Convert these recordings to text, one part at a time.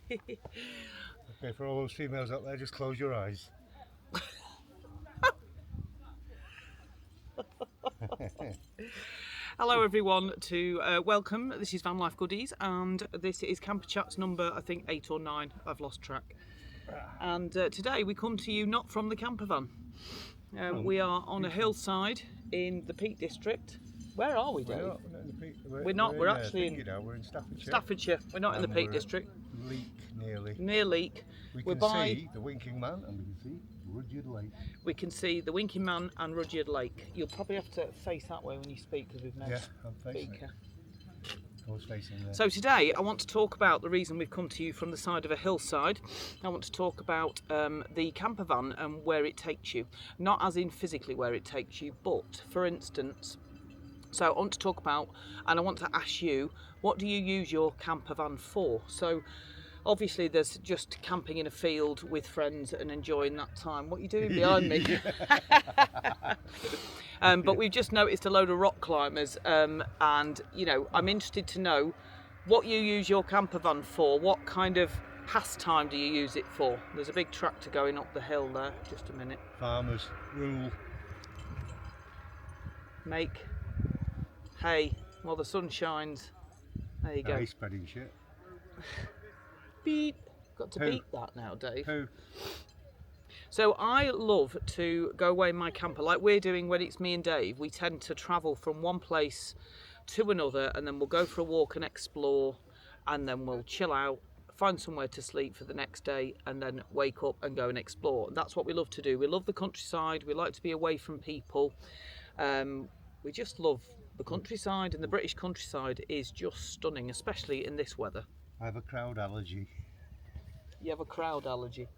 Okay, for all those females out there, just close your eyes. Hello everyone, welcome. This is Vanlife Goodies, and this is Camper Chats number, I think 8 or 9. I've lost track. And today we come to you not from the campervan. We are on a hillside in the Peak District. Where are we, Dave? We're not in the Peak. We're actually in We're in Staffordshire. Staffordshire. We're not in the Peak District. Leek, nearly. Near Leek. We can see the Winking Man and we can see Rudyard Lake. We can see the Winking Man and Rudyard Lake. You'll probably have to face that way when you speak because we've no speaker. I was facing there. So today I want to talk about the reason we've come to you from the side of a hillside. I want to talk about the campervan and where it takes you. Not as in physically where it takes you, but for instance, so I want to talk about, and I want to ask you, what do you use your campervan for? So obviously there's just camping in a field with friends and enjoying that time. What are you doing behind me? But we've just noticed a load of rock climbers, and you know, I'm interested to know what you use your campervan for. What kind of pastime do you use it for? There's a big tractor going up the hill there. Just a minute. Farmers rule. Make hay while the sun shines. There you go. He's spreading shit. Beep. Got to beep that now, Dave. Who? So I love to go away in my camper, like we're doing when it's me and Dave. We tend to travel from one place to another, and then we'll go for a walk and explore, and then we'll chill out, find somewhere to sleep for the next day, and then wake up and go and explore. And that's what we love to do. We love the countryside. We like to be away from people. We just love the countryside, and the British countryside is just stunning, especially in this weather. I have a crowd allergy. You have a crowd allergy.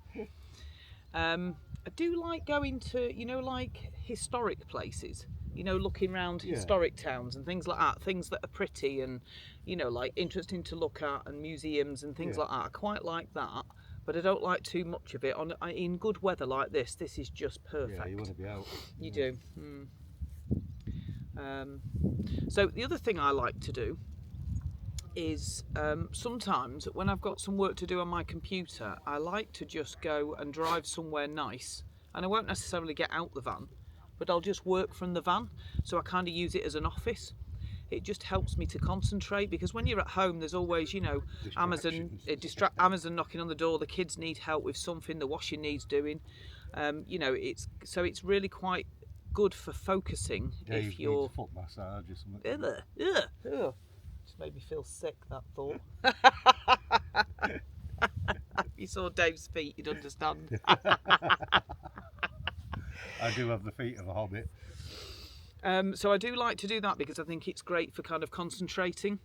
I do like going to, you know, like historic places, you know, looking around historic towns and things like that, things that are pretty and, you know, like interesting to look at, and museums and things like that. I quite like that, but I don't like too much of it. In good weather like this is just perfect. Yeah, you want to be out. You do. So the other thing I like to do is sometimes when I've got some work to do on my computer, I like to just go and drive somewhere nice, and I won't necessarily get out the van, but I'll just work from the van. So I kind of use it as an office. It just helps me to concentrate, because when you're at home there's always, you know, Amazon knocking on the door, the kids need help with something, the washing needs doing, you know, it's really quite good for focusing. Dave if you're needs foot massage or something. Just made me feel sick, that thought. If you saw Dave's feet, you'd understand. I do have the feet of a hobbit. So I do like to do that because I think it's great for kind of concentrating.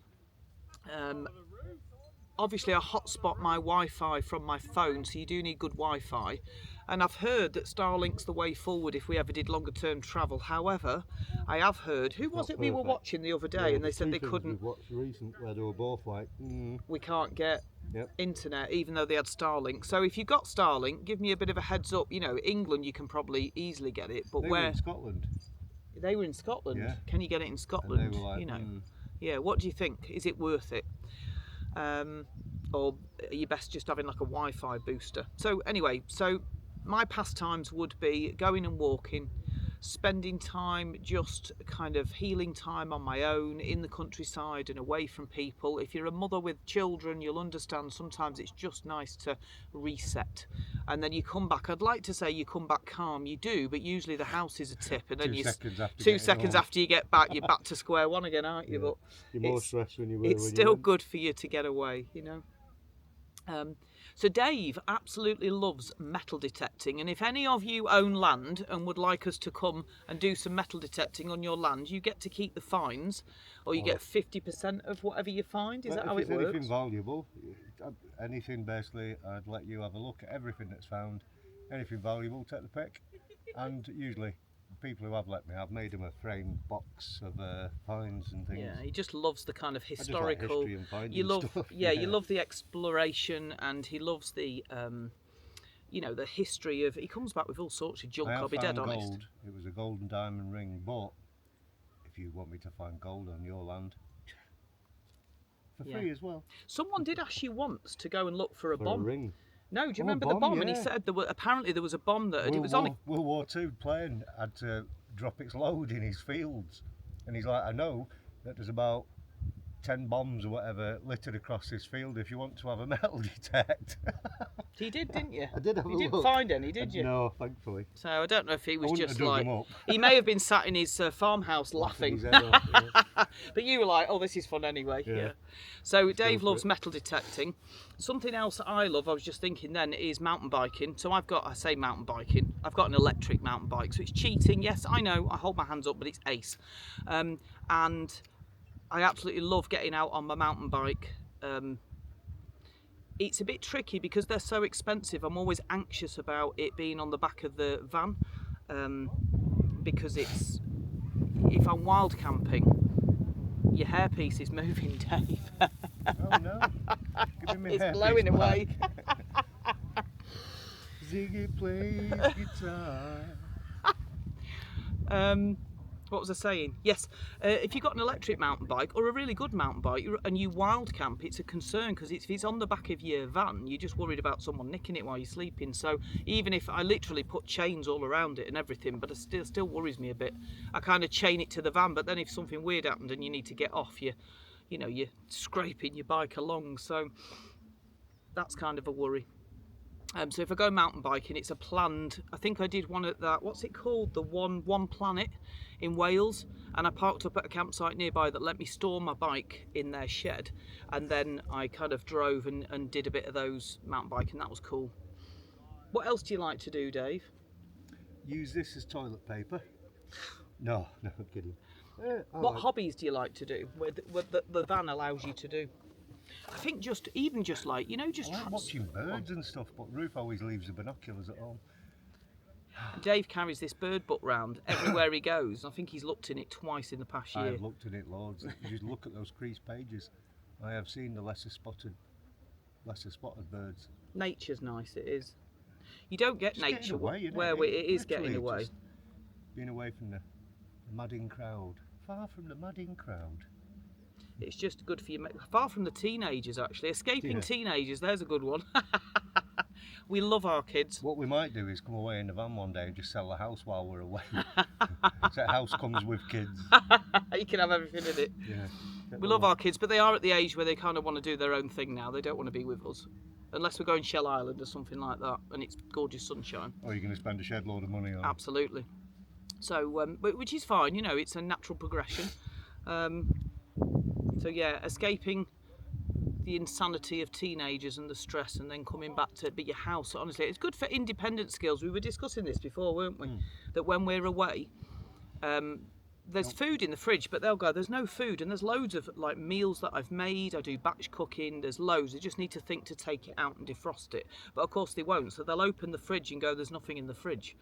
Obviously I hotspot my Wi-Fi from my phone, so you do need good Wi-Fi. And I've heard that Starlink's the way forward if we ever did longer term travel. However, I have heard, who was it we were watching the other day, and they said they couldn't. We watched recent where they were both like, we can't get internet, even though they had Starlink. So if you've got Starlink, give me a bit of a heads up. You know, England you can probably easily get it, but they were in Scotland. They were in Scotland. Yeah. Can you get it in Scotland? And they were like, you know, yeah. What do you think? Is it worth it? Or are you best just having like a Wi-Fi booster? So anyway, so my pastimes would be going and walking, spending time, just kind of healing time on my own in the countryside and away from people. If you're a mother with children, you'll understand sometimes it's just nice to reset. And then you come back, I'd like to say you come back calm, you do, but usually the house is a tip, and then 2 seconds after you get back, you're back to square one again, aren't you? But you're more stressed when you were. It's still good for you to get away, you know. So Dave absolutely loves metal detecting, and if any of you own land and would like us to come and do some metal detecting on your land, you get to keep the fines, or you get 50% of whatever you find. Is that how it works? Anything valuable, anything basically, I'd let you have a look at everything that's found. Anything valuable, take the pick, and usually people who have let me, I've made them a framed box of fines and things. Yeah, he just loves the kind of historical. I just like history and finding you love, stuff. You love the exploration, and he loves the, you know, the history of. He comes back with all sorts of junk. I'll be dead honest. Gold. It was a gold and diamond ring, but if you want me to find gold on your land, They're free as well. Someone did ask you once to go and look for a For bomb. a ring. No, do you Oh, remember bomb, the bomb? And he yeah. said apparently there was a bomb that it was on. World War II plane had to drop its load in his fields, and he's like, I know that there's about 10 bombs or whatever littered across this field if you want to have a metal detect. He did, didn't you? I did have a You look. didn't find any, did you? No, thankfully. So I don't know if he was wouldn't just have dug like, them up. he may have been sat in his farmhouse laughing. His head off, yeah. But you were like, oh, this is fun anyway. Yeah. Yeah. So Dave for loves it. metal detecting. Something else that I love, I was just thinking then, is mountain biking. So I say mountain biking, I've got an electric mountain bike. So it's cheating, yes, I know, I hold my hands up, but it's ace. And I absolutely love getting out on my mountain bike. It's a bit tricky because they're so expensive. I'm always anxious about it being on the back of the van, because if I'm wild camping, your hairpiece is moving, Dave. Oh no. Give me my It's hairpiece blowing away. back. Ziggy plays guitar. What was I saying? Yes, if you've got an electric mountain bike or a really good mountain bike and you wild camp, it's a concern because if it's on the back of your van, you're just worried about someone nicking it while you're sleeping. So even if I literally put chains all around it and everything, but it still worries me a bit. I kind of chain it to the van, but then if something weird happened and you need to get off, you're scraping your bike along. So that's kind of a worry. So if I go mountain biking, it's a planned. I think I did one at that. What's it called? The One Planet in Wales, and I parked up at a campsite nearby that let me store my bike in their shed, and then I kind of drove and did a bit of those mountain biking. That was cool. What else do you like to do, Dave? Use this as toilet paper. No, I'm kidding. What hobbies do you like to do? What the van allows you to do? I think just like I like watching birds and stuff, but Ruth always leaves the binoculars at home. Dave carries this bird book round everywhere he goes. I think he's looked in it twice in the past year. I have looked at it loads. You just look at those creased pages. I have seen the lesser spotted birds. Nature's nice, it is. You don't get Just nature getting away, innit? where it is Literally getting away. just being away from the madding crowd. Far from the madding crowd. It's just good for you. Far from the teenagers, actually. Escaping Yeah. teenagers, there's a good one. We love our kids. What we might do is come away in the van one day and just sell the house while we're away. So the house comes with kids. You can have everything in it. Yeah. We love our kids, but they are at the age where they kind of want to do their own thing now. They don't want to be with us. Unless we're going Shell Island or something like that, and it's gorgeous sunshine. Or you're going to spend a shed load of money on. Absolutely. So, which is fine, it's a natural progression. So yeah, escaping the insanity of teenagers and the stress, and then coming back to be your house. Honestly, it's good for independent skills. We were discussing this before, weren't we? That when we're away, there's food in the fridge, but they'll go, there's no food, and there's loads of like meals that I've made. I do batch cooking. There's loads. They just need to think to take it out and defrost it, but of course they won't. So they'll open the fridge and go, there's nothing in the fridge.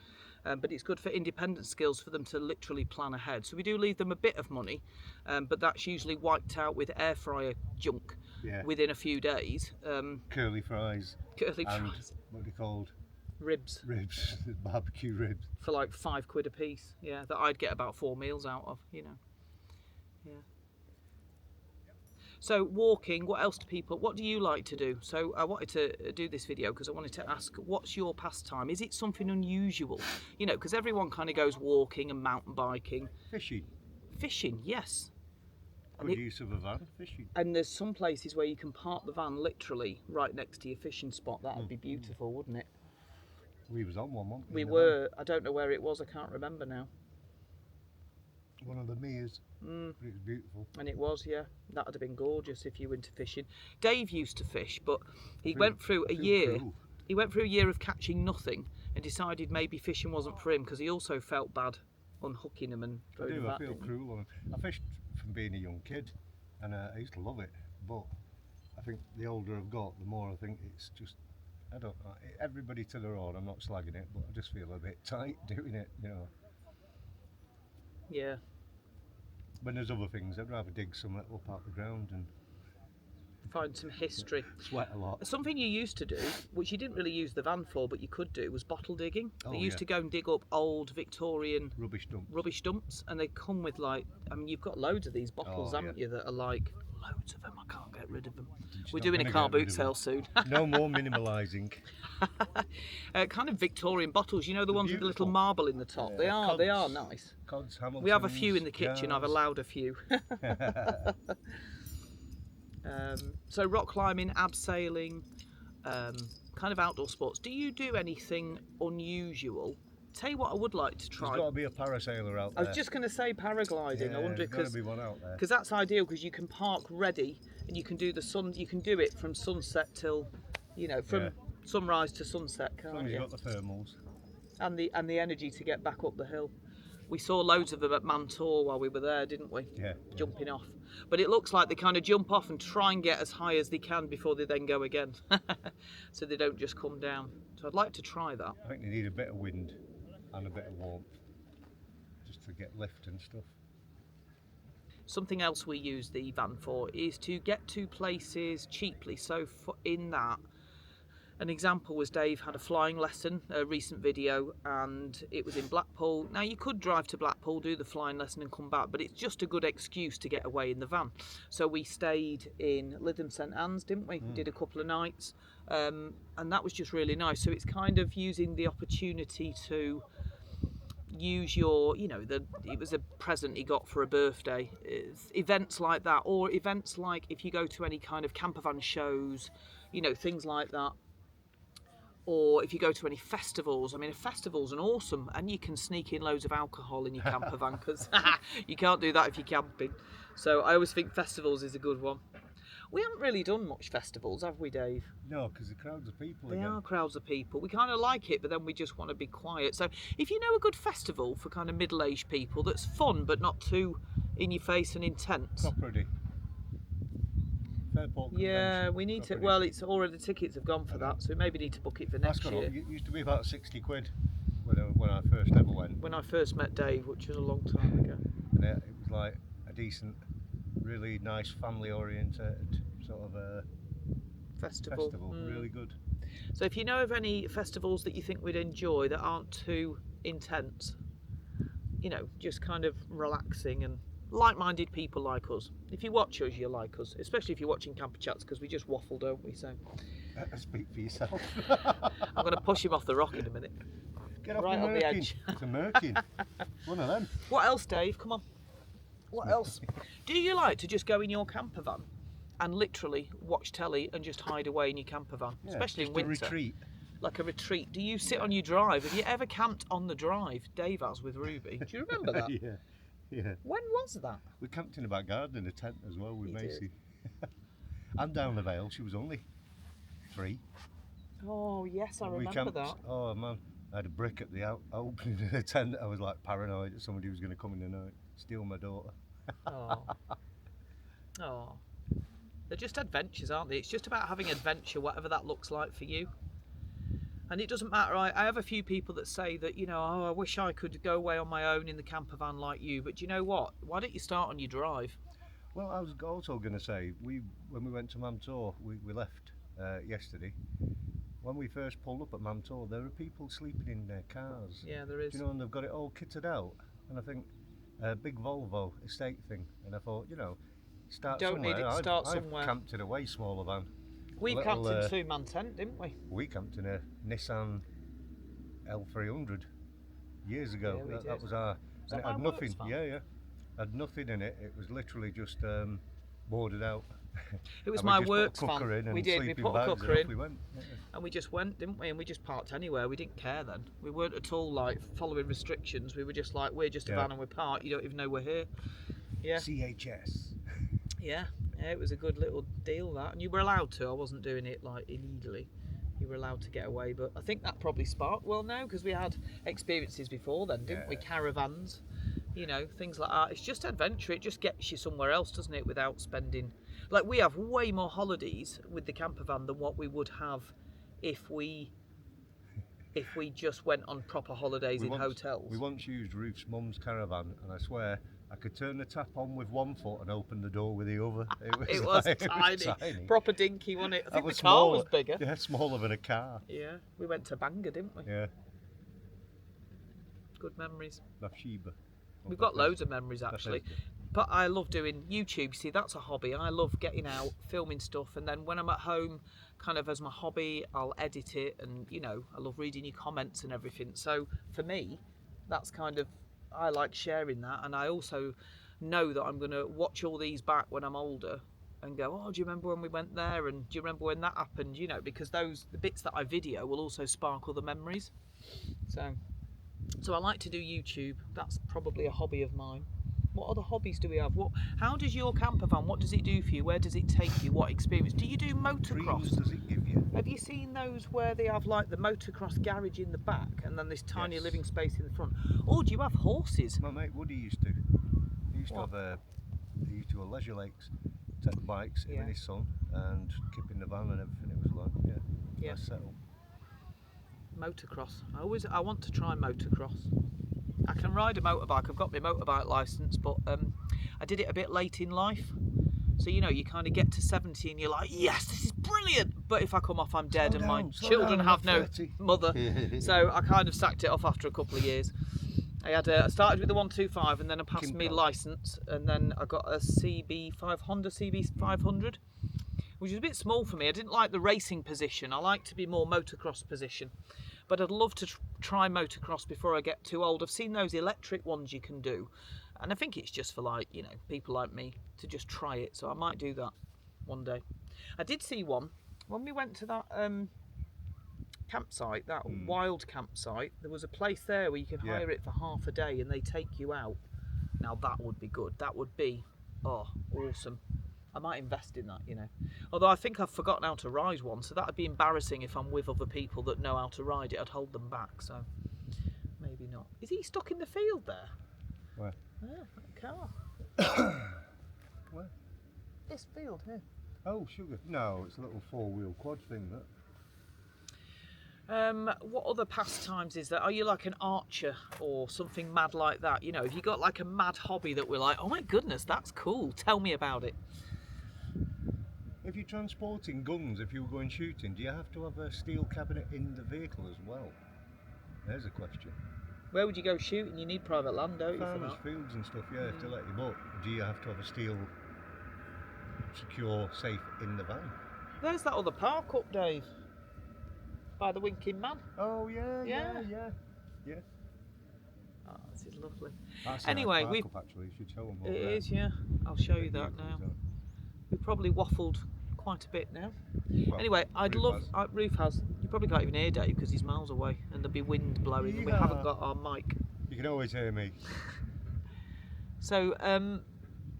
But it's good for independent skills for them to literally plan ahead. So we do leave them a bit of money, but that's usually wiped out with air fryer junk within a few days. Curly fries. Curly and fries. What are they called? Ribs. Ribs. Barbecue ribs. For like £5 a piece. Yeah, that I'd get about 4 meals out of, Yeah. So walking, what do you like to do? So I wanted to do this video because I wanted to ask, what's your pastime? Is it something unusual? Because everyone kind of goes walking and mountain biking. Fishing. Fishing, yes. Good use of a van. Fishing. And there's some places where you can park the van literally right next to your fishing spot. That would be beautiful, wouldn't it? We was on one, weren't We in the were. I don't know where it was. I can't remember now. van? One of the Mears. But it was beautiful. And it was, yeah. That would have been gorgeous if you went to fishing. Dave used to fish, but he went through a year. Cool. He went through a year of catching nothing and decided maybe fishing wasn't for him because he also felt bad unhooking them and throwing them back. I feel cruel on them. I fished from being a young kid, and I used to love it. But I think the older I've got, the more I think it's just, I don't know. Everybody to their own. I'm not slagging it, but I just feel a bit tight doing it. Yeah. When there's other things, I'd rather dig some up out the ground and Find some history. sweat a lot. Something you used to do, which you didn't really use the van for, but you could do, was bottle digging. Oh, They used yeah. to go and dig up old Victorian Rubbish dump. rubbish dumps, and they come with you've got loads of these bottles, Oh, haven't you, that are like loads of them. I can't get rid of them. Just We're not doing a gonna car get rid boot of them. sale soon. No more minimalising. Kind of Victorian bottles, you know, the They're ones with the little beautiful. marble in the top. Yeah, They are Cods. nice. Cods, Hamiltons, We have a few in the kitchen. I've jars. allowed a few. So rock climbing, abseiling, kind of outdoor sports. Do you do anything unusual? Tell you what, I would like to try. There's got to be a parasailer out I there. was just going to say paragliding. Yeah, I wonder there's got to be one out there. because that's ideal because you can park ready and you can do the sun. You can do it from sunset till, you know, from sunrise to sunset, As long can't as you? you've got the thermals. And the energy to get back up the hill. We saw loads of them at Mantor while we were there, didn't we? Yeah. Jumping off. But it looks like they kind of jump off and try and get as high as they can before they then go again. So they don't just come down. So I'd like to try that. I think they need a bit of wind and a bit of warmth just to get lift and stuff. Something else we use the van for is to get to places cheaply. So in that, an example was Dave had a flying lesson, a recent video, and it was in Blackpool. Now you could drive to Blackpool, do the flying lesson and come back, but it's just a good excuse to get away in the van. So we stayed in Lytham St Anne's, didn't we? Did a couple of nights, and that was just really nice. So it's kind of using the opportunity to use your, you know, it was a present he got for a birthday. Events like that, or events like if you go to any kind of campervan shows, you know, things like that. Or if you go to any festivals, I mean, a festival's an awesome, and you can sneak in loads of alcohol in your camper van because you can't do that if you're camping. So I always think festivals is a good one. We haven't really done much festivals, have we, Dave? No, because the crowds of people They again. are crowds of people. We kind of like it, but then we just want to be quiet. So if you know a good festival for kind of middle-aged people that's fun but not too in your face and intense. Property. Fairport Yeah, Convention, we need to. Property. Well, it's already, the tickets have gone for that, so we maybe need to book it for That's next gone year. up. It used to be about 60 quid when I first ever went. When I first met Dave, which was a long time ago. And it was like a decent, really nice family oriented sort of Festival. really good. So if you know of any festivals that you think we'd enjoy that aren't too intense, you know, just kind of relaxing and like-minded people like us. If you watch us, you'll like us, especially if you're watching Camper Chats, because we just waffle, don't we? So Speak for yourself. I'm going to push him off the rock in a minute. Get off Right the on the merkin. edge. It's a merkin. One of them. What else, Dave? Come on. What else? Do you like to just go in your camper van and literally watch telly and just hide away in your camper van, Yeah, especially in just a winter? retreat. Like a retreat. Do you sit on your drive? Have you ever camped on the drive? Dave has with Ruby. Do you remember that? Yeah. When was that? We camped in a back garden in a tent as well with You Macy. And down the Vale, she was only 3. Oh yes, I We remember camped, that. oh man, I had a brick at the opening of the tent. I was like paranoid that somebody was going to come in the night, steal my daughter. Oh. Oh. They're just adventures, aren't they? It's just about having adventure, whatever that looks like for you. And it doesn't matter. I have a few people that say that, you know, oh, I wish I could go away on my own in the camper van like you. But do you know what? Why don't you start on your drive? Well, I was also going to say, when we went to Mantor, we left yesterday. When we first pulled up at Mantor, there were people sleeping in their cars. Yeah, there is. You know, and they've got it all kitted out. And I think a big Volvo estate thing. And I thought, you know, start Don't somewhere. need it to start somewhere. I've camped in a way smaller van. We a camped little, in a 2-man tent, didn't we? We camped in a Nissan L300 years ago. Yeah, we that did. was our. that And it had my nothing. works van? Yeah. Had nothing in it. It was literally just boarded out. It was And we my just works put a cooker van. in and We did. We sleeping put a bags, cooker and in. off we went. Yeah. And we just went, didn't we? And we just parked anywhere. We didn't care then. We weren't at all like following restrictions. We were just like, we're just a Yeah. van and we're parked. You don't even know we're here. Yeah. CHS. Yeah. Yeah, it was a good little deal that. And you were allowed to. I wasn't doing it like illegally. You were allowed to get away. But I think that probably sparked well now because we had experiences before then, didn't we? Yeah. Caravans, you know, things like that. It's just adventure. It just gets you somewhere else, doesn't it? Without spending. Like we have way more holidays with the camper van than what we would have if we just went on proper holidays in hotels. We once used Ruth's mum's caravan, and I swear I could turn the tap on with one foot and open the door with the other. It was like- tiny, proper dinky, wasn't it? I That think was the car smaller. was bigger. Yeah, smaller than a car. Yeah, we went to Bangor, didn't we? Yeah, Good memories. Bathsheba. We've got loads of memories actually. Bethesda. But I love doing YouTube. See, that's a hobby. I love getting out, filming stuff, and then when I'm at home, kind of as my hobby, I'll edit it, and you know, I love reading your comments and everything. So for me, that's kind of, I like sharing that, and I also know that I'm going to watch all these back when I'm older and go, oh, do you remember when we went there, and do you remember when that happened, you know, because the bits that I video will also spark other memories. So I like to do YouTube. That's probably a hobby of mine. What other hobbies do we have? How does your camper van, what does it do for you? Where does it take you? What experience? Do you do motocross? Dreams does it give you? Have you seen those where they have like the motocross garage in the back and then this tiny Yes. living space in the front? Or do you have horses? My mate Woody used to. He used to have leisure lakes, take the bikes, him Yeah. and his son, and keep in the van and everything. It was like, Yeah. nice setup. Motocross. I want to try motocross. I can ride a motorbike. I've got my motorbike licence, but I did it a bit late in life. So you know, you kind of get to 70 and you're like, yes, this is brilliant. But if I come off, I'm dead, and my children have no mother. So I kind of sacked it off after a couple of years. I started with the 125, and then I passed my licence, and then I got a Honda CB500, which is a bit small for me. I didn't like the racing position. I like to be more motocross position. But I'd love to try motocross before I get too old. I've seen those electric ones you can do, and I think it's just for, like, you know, people like me to just try it. So I might do that one day. I did see one when we went to that campsite, that wild campsite. There was a place there where you can hire it for half a day and they take you out. Now that would be good. That would be awesome. I might invest in that, you know. Although I think I've forgotten how to ride one, so that would be embarrassing if I'm with other people that know how to ride it. I'd hold them back, so maybe not. Is he stuck in the field there? Where? Yeah, that car. Where? This field here. Oh, sugar. No, it's a little four-wheel quad thing, that. What other pastimes is there? Are you like an archer or something mad like that? You know, have you got like a mad hobby that we're like, oh my goodness, that's cool, tell me about it? If you're transporting guns, if you were going shooting, do you have to have a steel cabinet in the vehicle as well? There's a question. Where would you go shooting? You need private land, don't you, for Farmers' that? fields and stuff, yeah, to let you, but do you have to have a steel, secure, safe in the van? There's that other park up, Dave, by the Winking Man. Oh yeah. Oh, this is lovely. That's Anyway, we've actually, you should show them. It is, yeah. I'll show you that now. We've probably waffled quite a bit now. Well, anyway, I'd love. has. Roof has. You probably can't even hear Dave because he's miles away, and there'll be wind blowing, and we haven't got our mic. You can always hear me. So,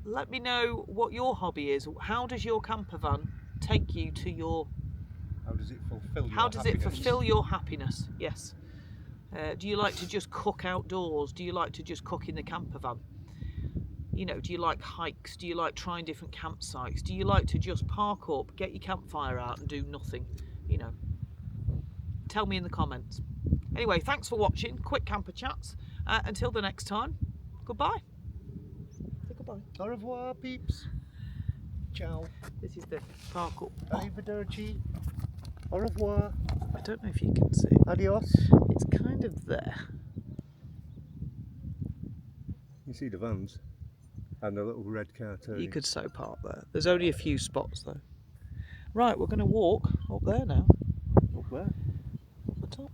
let me know what your hobby is. How does your camper van take you to your? How does it fulfil your How does it happiness? fulfil your happiness? Yes. Do you like to just cook outdoors? Do you like to just cook in the camper van? You know, do you like hikes? Do you like trying different campsites? Do you like to just park up, get your campfire out and do nothing? You know, tell me in the comments. Anyway, thanks for watching. Quick Camper Chats. Until the next time, goodbye. Say goodbye. Au revoir, peeps. Ciao. This is the park up. Arrivederci. Au revoir. I don't know if you can see. Adios. It's kind of there. You see the vans and the little red car turning. You could so park there. There's only a few spots though. Right, we're going to walk up there now. Up there. Up the top.